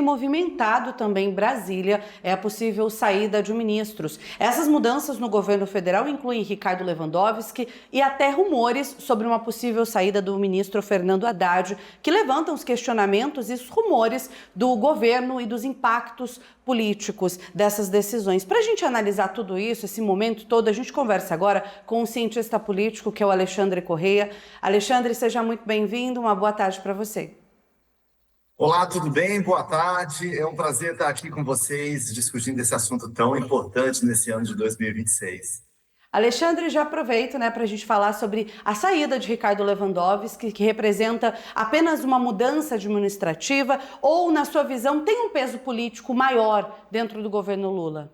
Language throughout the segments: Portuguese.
movimentado também Brasília é a possível saída de ministros. Essas mudanças no governo federal incluem Ricardo Lewandowski e até rumores sobre uma possível saída do ministro Fernando Haddad, que levantam os questionamentos e os rumores do governo e dos impactos políticos dessas decisões. Para a gente analisar tudo isso, esse momento todo, a gente conversa agora com um cientista político que é o Alexandre Correia. Alexandre, seja muito bem-vindo, uma boa tarde para você. Olá, tudo bem? Boa tarde. É um prazer estar aqui com vocês discutindo esse assunto tão importante nesse ano de 2026. Alexandre, já aproveito, para a gente falar sobre a saída de Ricardo Lewandowski, que representa apenas uma mudança administrativa ou, na sua visão, tem um peso político maior dentro do governo Lula?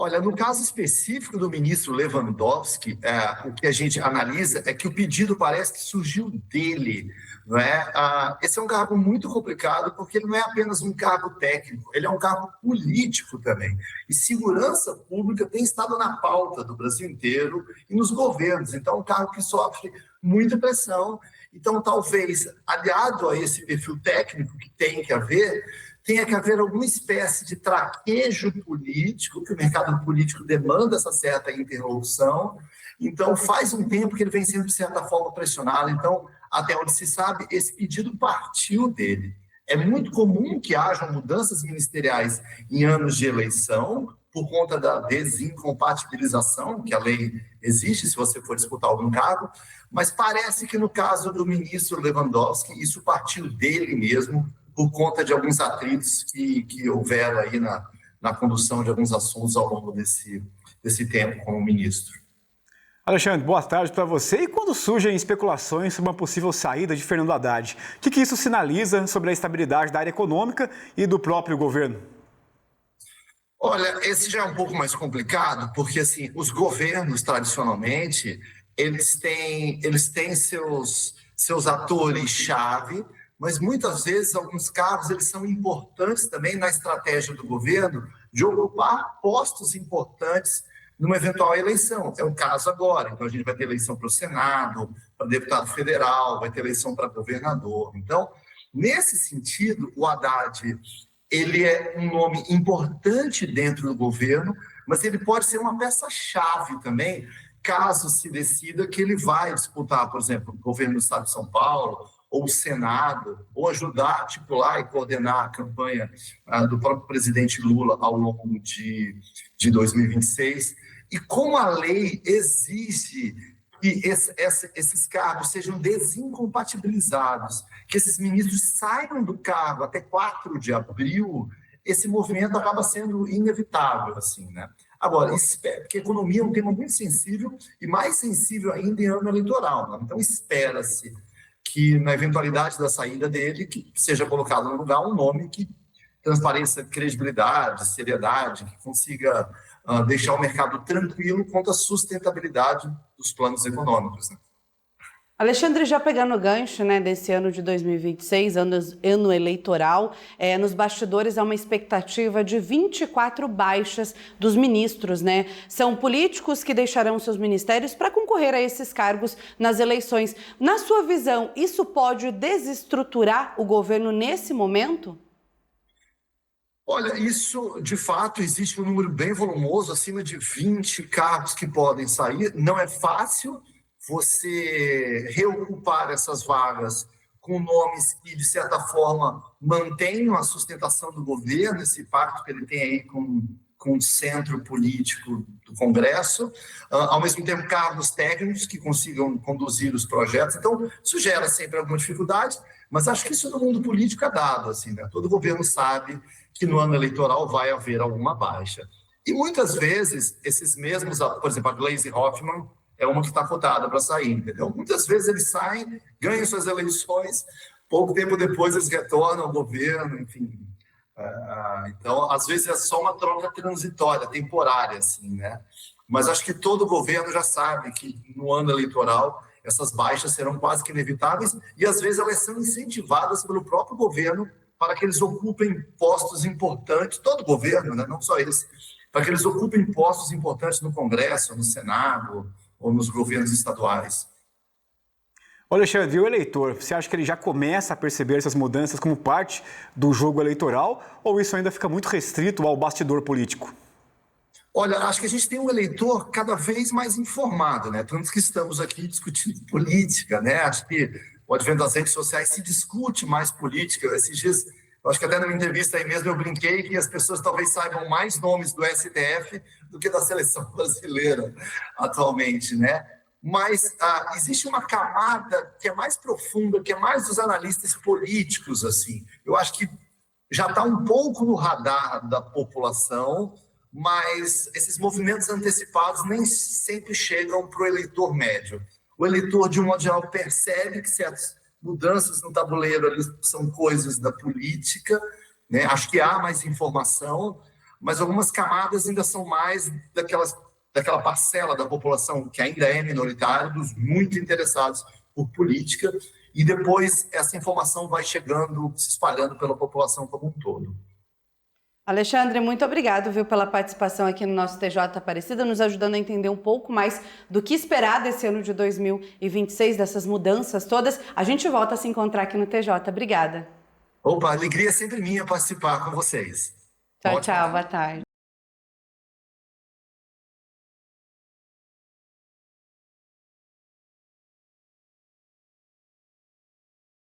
Olha, no caso específico do ministro Lewandowski, o que a gente analisa é que o pedido parece que surgiu dele, não é? Esse é um cargo muito complicado porque ele não é apenas um cargo técnico, ele é um cargo político também. E segurança pública tem estado na pauta do Brasil inteiro e nos governos. Então, é um cargo que sofre muita pressão. Então, talvez, aliado a esse perfil técnico que tem que haver, tenha que haver alguma espécie de traquejo político, que o mercado político demanda essa certa interlocução. Então, faz um tempo que ele vem sendo, de certa forma, pressionado. Então, até onde se sabe, esse pedido partiu dele. É muito comum que hajam mudanças ministeriais em anos de eleição, por conta da desincompatibilização, que a lei existe se você for disputar algum cargo, mas parece que no caso do ministro Lewandowski, isso partiu dele mesmo, por conta de alguns atritos que houveram aí na condução de alguns assuntos ao longo desse tempo como ministro. Alexandre, boa tarde para você. E quando surgem especulações sobre uma possível saída de Fernando Haddad, o que isso sinaliza sobre a estabilidade da área econômica e do próprio governo? Olha, esse já é um pouco mais complicado, porque assim, os governos, tradicionalmente, eles têm seus atores-chave, mas muitas vezes alguns cargos eles são importantes também na estratégia do governo de ocupar postos importantes numa eventual eleição. É o caso agora. Então, a gente vai ter eleição para o Senado, para deputado federal, vai ter eleição para governador. Então, nesse sentido, o Haddad ele é um nome importante dentro do governo, mas ele pode ser uma peça-chave também, caso se decida que ele vai disputar, por exemplo, o governo do estado de São Paulo, ou o Senado, ou ajudar a articular e coordenar a campanha do próprio presidente Lula ao longo de 2026. E como a lei exige que esses cargos sejam desincompatibilizados, que esses ministros saiam do cargo até 4 de abril, esse movimento acaba sendo inevitável, assim, né? Agora, porque a economia é um tema muito sensível e mais sensível ainda em ano eleitoral, né? Então, espera-se que, na eventualidade da saída dele, que seja colocado no lugar um nome que transpareça credibilidade, seriedade, que consiga deixar o mercado tranquilo quanto à sustentabilidade dos planos econômicos, né? Alexandre, já pegando o gancho, desse ano de 2026, ano eleitoral, nos bastidores há uma expectativa de 24 baixas dos ministros, São políticos que deixarão seus ministérios para concorrer a esses cargos nas eleições. Na sua visão, isso pode desestruturar o governo nesse momento? Olha, isso, de fato, existe um número bem volumoso, acima de 20 cargos que podem sair. Não é fácil você reocupar essas vagas com nomes que, de certa forma, mantenham a sustentação do governo, esse pacto que ele tem aí com o centro político do Congresso, ao mesmo tempo cargos técnicos que consigam conduzir os projetos. Então, isso gera sempre alguma dificuldade, mas acho que isso no mundo político é dado, assim, né? Todo governo sabe que no ano eleitoral vai haver alguma baixa. E muitas vezes, esses mesmos, por exemplo, a Gleisi Hoffmann é uma que está cotada para sair, entendeu? Muitas vezes eles saem, ganham suas eleições, pouco tempo depois eles retornam ao governo, enfim. Então, às vezes é só uma troca transitória, temporária, assim, né? Mas acho que todo governo já sabe que no ano eleitoral essas baixas serão quase que inevitáveis e às vezes elas são incentivadas pelo próprio governo para que eles ocupem postos importantes, todo governo, né? Não só esse, para que eles ocupem postos importantes no Congresso, no Senado ou nos governos estaduais. Ô Alexandre, e o eleitor, você acha que ele já começa a perceber essas mudanças como parte do jogo eleitoral ou isso ainda fica muito restrito ao bastidor político? Olha, acho que a gente tem um eleitor cada vez mais informado, né? Tanto que estamos aqui discutindo política, né? Acho que o advento das redes sociais se discute mais política. Esses dias, eu acho que até numa entrevista aí mesmo eu brinquei que as pessoas talvez saibam mais nomes do STF do que da seleção brasileira atualmente, né? Mas existe uma camada que é mais profunda, que é mais dos analistas políticos, assim. Eu acho que já está um pouco no radar da população, mas esses movimentos antecipados nem sempre chegam para o eleitor médio. O eleitor, de um modo geral, percebe que certas mudanças no tabuleiro ali são coisas da política, né? Acho que há mais informação, mas algumas camadas ainda são mais daquela parcela da população que ainda é minoritária, dos muito interessados por política, e depois essa informação vai chegando, se espalhando pela população como um todo. Alexandre, muito obrigado, viu, pela participação aqui no nosso TJ Aparecida, nos ajudando a entender um pouco mais do que esperar desse ano de 2026, dessas mudanças todas. A gente volta a se encontrar aqui no TJ. Obrigada. Opa, alegria é sempre minha participar com vocês. Tchau, tchau. Boa tarde.